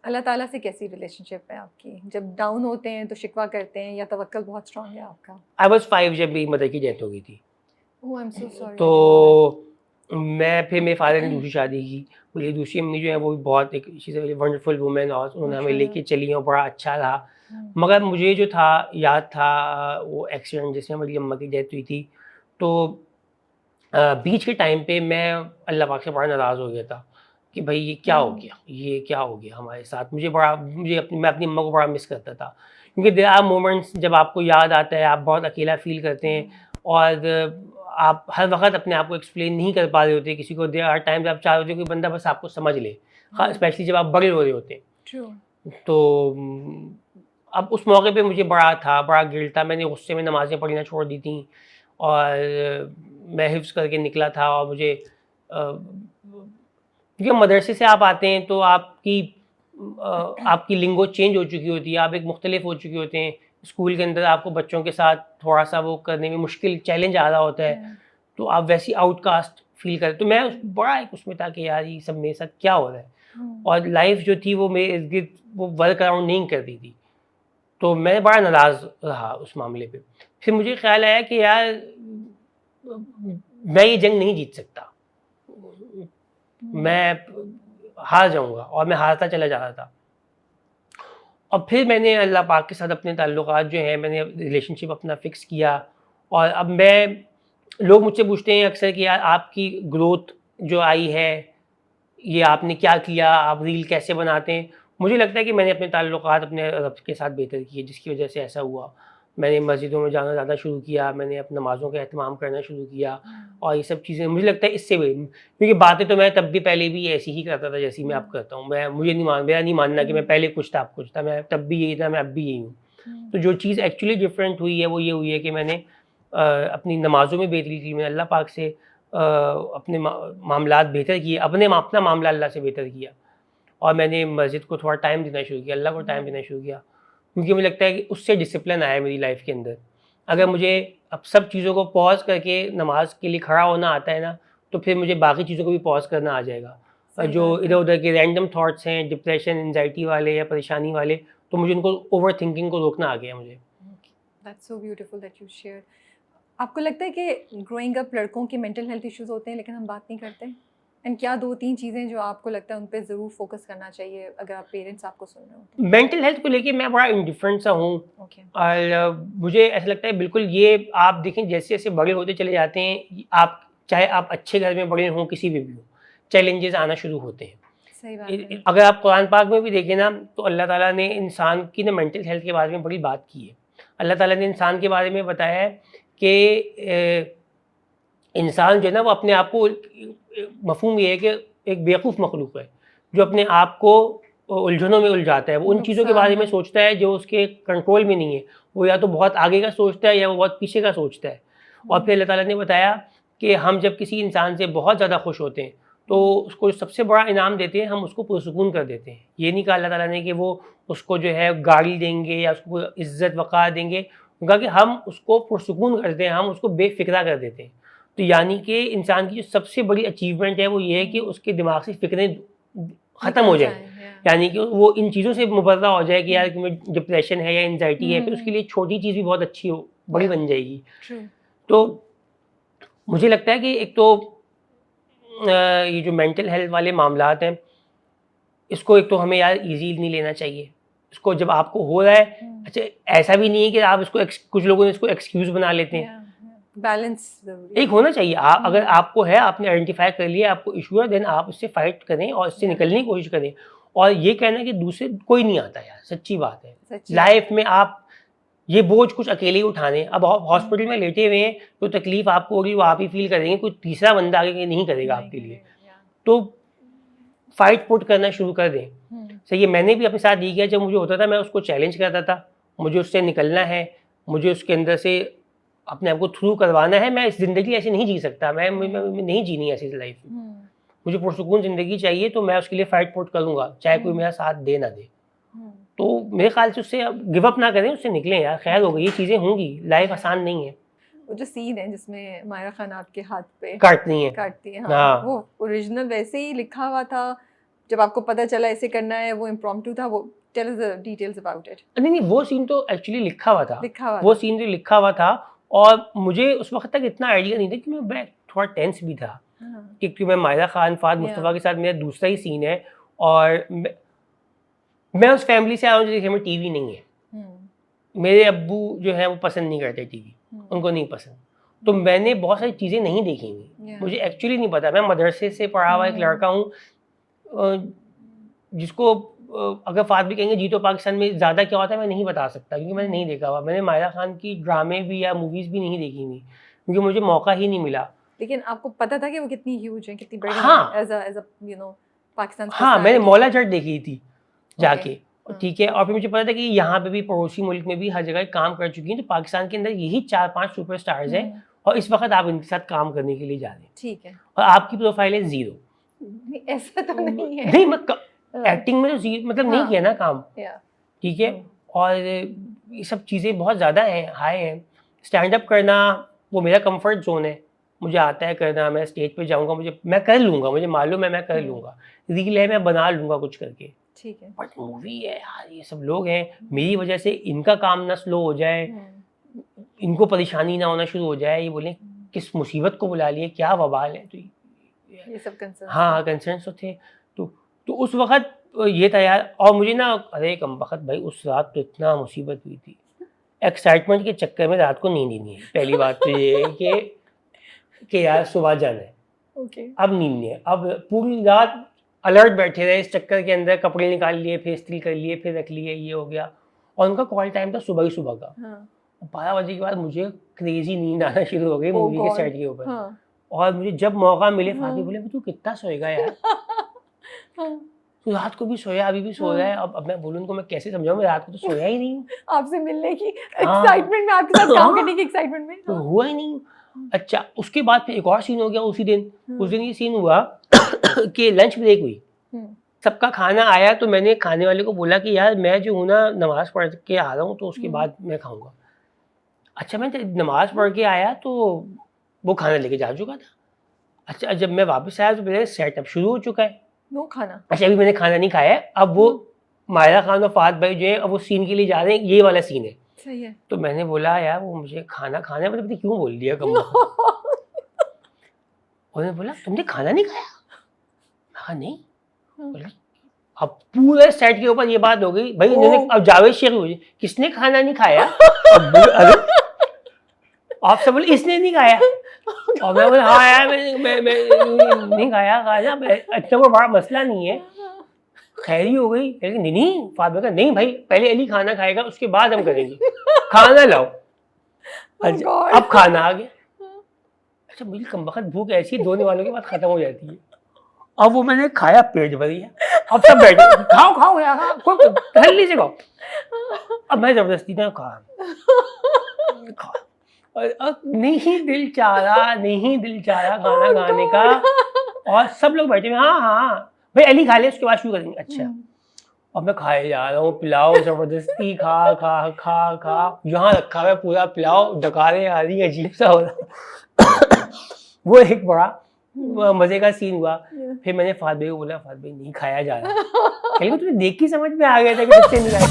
अल्लाह ताला से कैसी रिलेशनशिप है आपकी? जब डाउन होते हैं तो शिकवा करते हैं या तवक्कल बहुत स्ट्रॉन्ग है आपका? आई वाज़ 5 जब मेरी मदर की डेथ हो गई थी। Oh I am so sorry, I didn't know that. तो मैं फिर मेरे फ़ादर ने दूसरी शादी की। मेरी दूसरी अम्मी जो है वो भी बहुत एक she is a very wonderful woman और उन्होंने हमें माशाल्लाह। लेके चली और बड़ा अच्छा रहा। हुँ, मगर मुझे जो था याद था वो एक्सीडेंट जिसमें मेरी अम्मा की डेथ हुई थी। तो बीच के टाइम पे मैं अल्लाह पाक से बड़ा नाराज़ हो गया था कि भई ये क्या हो हुँ, गया? ये क्या हो गया हमारे साथ? मैं अपनी अम्मा को बड़ा मिस करता था। क्योंकि देयर आर मोमेंट्स जब आपको याद आता है, आप बहुत अकेला फ़ील करते हैं हुँ, और आप हर वक़्त अपने आप को एक्सप्लेन नहीं कर पा रहे होते किसी को। देयर आर टाइम्स आप चाह रहे होते हो कि बंदा बस आपको समझ ले। हाँ, हुँ, स्पेशली जब आप बड़े हो रहे होते हैं। ट्रू। तो अब उस मौके पे मुझे बड़ा गिल्ट था। मैंने गुस्से में नमाज़ें पढ़ना छोड़ दी थी और मैं हिफ्ज़ करके निकला था और मुझे क्योंकि मदरसे से आप आते हैं तो आपकी लिंगो चेंज हो चुकी होती है, आप एक मुख्तलिफ हो चुके होते हैं। स्कूल के अंदर आपको बच्चों के साथ थोड़ा-सा वो करने में मुश्किल चैलेंज आ रहा होता है, हुँ, तो आप वैसे ही आउटकास्ट फ़ील करते तो मैं बड़ा एक उसमें था कि यार ये सब मेरे साथ क्या हो रहा है? हुँ, और लाइफ़ जो थी वो मेरे इर्द-गिर्द वो वर्क अराउंड नहीं कर रही थी। तो मैं बड़ा नाराज़ रहा उस मामले पे। फिर मुझे ख़्याल आया कि यार मैं ये जंग नहीं जीत सकता। हुँ, मैं हार जाऊँगा और मैं हारता चला जा रहा था। और फिर मैंने अल्लाह पाक के साथ अपने ताल्लुकात जो हैं मैंने रिलेशनशिप अपना फ़िक्स किया और अब मैं लोग मुझसे पूछते हैं अक्सर कि यार आपकी ग्रोथ जो आई है, ये आपने क्या किया? आप रील कैसे बनाते हैं? मुझे लगता है कि मैंने अपने ताल्लुकात अपने रब के साथ बेहतर किए जिसकी वज़ह से ऐसा हुआ। मैंने मस्जिदों में जाना ज़्यादा शुरू किया, मैंने अब नमाज़ों का एहतमाम करना शुरू किया हुँ, और ये सब चीज़ें मुझे लगता है इससे हुई क्योंकि बातें तो मैं तब भी पहले भी ऐसी ही करता था जैसी मैं अब हुँ, करता हूँ। मेरा नहीं मानना कि मैं हुँ, पहले कुछ था, अब कुछ था। मैं तब भी यही था, मैं अब भी यही हूँ। हुँ, तो जो चीज़ एक्चुअली डिफरेंट हुई है वो ये हुई है कि मैंने अपनी नमाज़ों में बेहतरी की, मैंने अल्लाह पाक से अपने मामलात बेहतर किए, अपना मामला अल्लाह से बेहतर किया और मैंने मस्जिद को थोड़ा टाइम देना शुरू किया, अल्लाह को टाइम हुँ, देना शुरू किया। क्योंकि मुझे लगता है कि उससे डिसिप्लिन आया मेरी लाइफ़ के अंदर। अगर ट्रू, मुझे अब सब चीज़ों को पॉज़ करके नमाज़ के लिए खड़ा होना आता है ना, तो फिर मुझे बाकी चीज़ों को भी पॉज़ करना आ जाएगा। सही जो बात है। इधर-उधर के रैंडम थॉट्स हैं, डिप्रेशन, एंग्ज़ायटी वाले या परेशानी वाले, तो मुझे उनको ओवरथिंकिंग को रोकना आ गया मुझे। That's so beautiful that you shared. आपको लगता है कि ग्रोइंग अप लड़कों के मेंटल हेल्थ इश्यूज़ होते हैं लेकिन हम बात नहीं करते? एंड क्या 2-3 चीज़ें जो आपको लगता है उन पे ज़रूर फ़ोकस करना चाहिए अगर आप पेरेंट्स आपको सुन रहे हो तो? मेंटल हेल्थ को लेके मैं बड़ा इंडिफरेंट सा हूँ ओके। और मुझे ऐसा लगता है बिल्कुल ये आप देखें जैसे-जैसे बड़े होते चले जाते हैं, आप चाहे आप अच्छे घर में बड़े हों, किसी में भी हों, चैलेंजेज़ आना शुरू होते हैं। सही बात है। अगर आप कुरान पाक में भी देखें ना, तो अल्लाह ताला ने इंसान की ना मेंटल हेल्थ के बारे में बड़ी बात की है। अल्लाह ताला ने इंसान के बारे में बताया है कि इंसान जो है ना वो अपने आप को मफ़हूम ये है कि एक बेवकूफ़ मखलूक है, जो अपने आप को उलझनों में उलझाता है। वो उन चीज़ों के नुकसान बारे में में। सोचता है जो उसके कंट्रोल में नहीं है। वो या तो बहुत आगे का सोचता है या वो बहुत पीछे का सोचता है। और हुँ, फिर अल्लाह ताला ने बताया कि हम जब किसी इंसान से बहुत ज़्यादा खुश होते हैं, तो हुँ, उसको सबसे बड़ा इनाम देते हैं, हम उसको पुरसुकून कर देते हैं। ये नहीं कहा अल्लाह ताला ने कि वो उसको जो है गाड़ी देंगे या उसको इज़्ज़त वक़ार देंगे। वो कहा कि हम उसको पुरसुकून कर देते हैं, हम उसको बेफ़िक्रा कर देते हैं। तो यानी कि इंसान की जो सबसे बड़ी अचीवमेंट है वो ये है कि हुँ। उसके दिमाग से फ़िक्रें ख़त्म निकल हो जाएँ। जाएँ या यानी कि वो इन चीज़ों से मुबर्रा हो जाए कि हुँ, यार कि मुझे डिप्रेशन है या एंग्ज़ायटी है, फिर उसके हुँ, लिए छोटी चीज़ भी बहुत अच्छी हो बड़ी या बन जाएगी। ट्रू। तो मुझे लगता है कि एक तो ये जो मेंटल हेल्थ वाले मामलात हैं, इसको एक तो हमें यार ईज़ी नहीं लेना चाहिए। इसको जब आपको हो रहा है हुँ, अच्छा ऐसा भी नहीं है कि आप इसको कुछ लोगों ने इसको एक्सक्यूज़ बना लेते हैं। या बैलेंस ज़रूरी एक है। होना चाहिए अगर हुँ, आपको है, आपने आइडेंटिफ़ाई कर लिया, आपको इश्यू है, देन आप उससे फाइट करें और इससे या निकलने की कोशिश करें। और ये कहना कि दूसरे कोई नहीं आता यार, सच्ची बात है। सच्ची बात लाइफ़ है। में आप ये बोझ कुछ अकेले ही उठाने अब हुँ, हॉस्पिटल में लेटे हुए हैं, जो तकलीफ़ आपको हो रही है वो आप ही फ़ील करेंगे, कोई तीसरा बंदा आके नहीं करेगा नहीं आपके लिए। करेगा या तो फाइट पुट करना शुरू कर दें। हुँ, सही है, मैंने भी अपने साथ यही किया जब मुझे होता था मैं उसको चैलेंज करता था, मुझे उससे निकलना है, मुझे उसके अंदर से अपने आप को थ्रू करवाना है, मैं इस ज़िंदगी ऐसे नहीं जी सकता, हुँ, मैं नहीं जीनी ऐसी लाइफ़। हुँ, मुझे पुरसुकून ज़िंदगी चाहिए तो मैं उसके लिए फाइट पुट करूँगा, चाहे कोई हुँ, मेरा साथ दे ना दे। हुँ, तो मेरे ख़्याल से उससे अब गिव अप ना करें, उससे निकलें यार, खैर हो गई, ये चीज़ें होंगी, लाइफ़ या आसान नहीं है, वो जो सीन है जिसमें मायरा खान आपके हाथ पे काटनी है। काटती है, हाँ, हाँ, वो ओरिजिनल वैसे ही लिखा हुआ था, जब आपको पता चला ऐसे करना है, वो इम्प्रॉम्प्टू था, वो tell us the details about it. नहीं वो सीन तो एक्चुअली लिखा हुआ था, लिखा हुआ वो था। सीन जो लिखा हुआ था, और मुझे उस वक्त तक इतना आइडिया नहीं था कि मैं थोड़ा टेंस भी था, हाँ, क्योंकि मैं माहिरा खान फाद मुस्तफ़ा के साथ मेरा दूसरा ही सीन है, और मैं उस फैमिली से आया हूँ जिसके में टीवी नहीं है। मेरे अब्बू जो है वो पसंद नहीं करते टीवी, उनको नहीं पसंद, तो मैंने बहुत सारी चीज़ें नहीं देखी हुई, मुझे एक्चुअली नहीं पता। मैं मदरसे से पढ़ा हुआ एक लड़का हूँ, जिसको अगर फाद भी कहेंगे जी तो पाकिस्तान में ज़्यादा क्या होता है मैं नहीं बता सकता, क्योंकि मैंने नहीं देखा हुआ। मैंने माहिरा खान की ड्रामे भी या मूवीज़ भी नहीं देखी हुई, क्योंकि मुझे मौका ही नहीं मिला। लेकिन आपको पता था कि वो कितनी ह्यूज है, कितनी बड़ी हाँ। है, as a you know Pakistan हाँ, मैंने मौला जट देखी थी जाके, हाँ। ठीक है, और फिर मुझे पता था कि यहाँ पे भी पड़ोसी मुल्क में भी हर जगह काम कर चुकी हैं, तो पाकिस्तान के अंदर यही 4-5 सुपरस्टार्स हैं, और इस वक्त आप इनके साथ काम करने के लिए जा रहे हैं, ठीक है, और आपकी प्रोफाइल है 0। नहीं, ऐसा तो नहीं है। नहीं एक्टिंग में तो मतलब नहीं किया ना काम, ठीक है, और ये सब चीज़ें बहुत ज़्यादा हैं, हाई हैं। स्टैंड अप करना वो मेरा कंफर्ट जोन है, मुझे आता है करना, मैं स्टेज पे जाऊंगा, मैं कर लूंगा, मुझे मालूम है मैं कर लूंगा, रील है मैं बना लूंगा कुछ करके, ठीक है, बट मूवी है यार, ये सब लोग हैं, मेरी वजह से इनका काम ना स्लो हो जाए, इनको परेशानी ना होना शुरू हो जाए, ये बोले किस मुसीबत को बुला लिए, क्या वबाल है, तो ये सब कंसर्न। हाँ कंसर्न तो थे। तो उस वक्त ये था यार, और मुझे ना अरे कम वक्त भाई उस रात तो इतना मुसीबत हुई थी, एक्साइटमेंट के चक्कर में रात को नींद ही नहीं है। पहली बात तो ये है कि यार सुबह जाना है, अब नींद नहीं है, अब पूरी रात अलर्ट बैठे रहे इस चक्कर के अंदर, कपड़े निकाल लिए, फेस स्टिल कर लिए, फिर रख लिए, ये हो गया, और उनका कॉल टाइम था सुबह ही सुबह का। 12 बजे के बाद मुझे क्रेजी नींद आना शुरू हो गई मूवी के सेट के ऊपर, और मुझे जब मौका मिले फातिमा बोले तू कितना सोएगा यार, तो रात को भी सोया, अभी भी सो रहा है। अब मैं बोलूँ उनको, मैं कैसे समझाऊं, मैं रात को तो सोया ही नहीं, आपसे मिलने की एक्साइटमेंट में, आपके साथ काम करने की एक्साइटमेंट में, तो हुआ ही नहीं। अच्छा, उसके बाद फिर एक और सीन हो गया उसी दिन। उस दिन ये सीन हुआ कि लंच ब्रेक हुई, सबका खाना आया, तो मैंने खाने वाले को बोला कि यार मैं जो हूँ ना नमाज पढ़ के आ रहा हूँ, तो उसके बाद मैं खाऊंगा। अच्छा, मैं नमाज पढ़ के आया तो वो खाना लेके जा चुका था। अच्छा, जब मैं वापस आया तो मेरा सेटअप शुरू हो चुका है, नो खाना। अच्छा, अभी मैंने खाना नहीं खाया है, अब वो माहिरा खान और फाद भाई जो है अब वो सीन के लिए जा रहे हैं, ये वाला सीन है। सही है। तो मैंने बोला यार वो मुझे खाना खाना है, मतलब क्यों बोल दिया कम। उन्होंने बोला तुमने खाना नहीं खाया? हाँ नहीं। बोला अब पूरे सेट के ऊपर ये बात हो गई भाई, इन्होंने अब जावेद शेख हुई, किसने खाना नहीं खाया? आप सब बोले इसने नहीं खाया, और मैं बोला हाँ यार मैं नहीं खाया खाना, अच्छा वो बड़ा मसला नहीं है, खैरी हो गई। लेकिन नहीं फातिमा का नहीं भाई, पहले अली खाना खाएगा उसके बाद हम करेंगे, खाना लाओ। अच्छा, अब खाना आ गया। अच्छा, मुझे कमबख्त भूख ऐसी धोने वालों के बाद खत्म हो जाती है। अब वो मैंने खाया, पेट भर गया, अब सब बैठे खाओ खाओ यार, जल्दी से खाओ। अब मैं जबरदस्ती ना खा, अब नहीं दिल चाह रहा खाना खाने का, और सब लोग बैठे हुए हाँ हाँ भाई अली खा ले उसके बाद शुरू करेंगे। अच्छा, अब मैं खाए जा रहा हूँ, पिलाओ जबरदस्ती खा खा खा खा, यहाँ रखा हुआ पूरा पिलाओ, डकारे आ रही, अजीब सा हो रहा। वो एक बड़ा मजे का सीन हुआ। फिर मैंने फात भाई को बोला, फात भाई नहीं खाया जा रहा, तुझे देख के समझ में आ गया था कि नहीं खाया।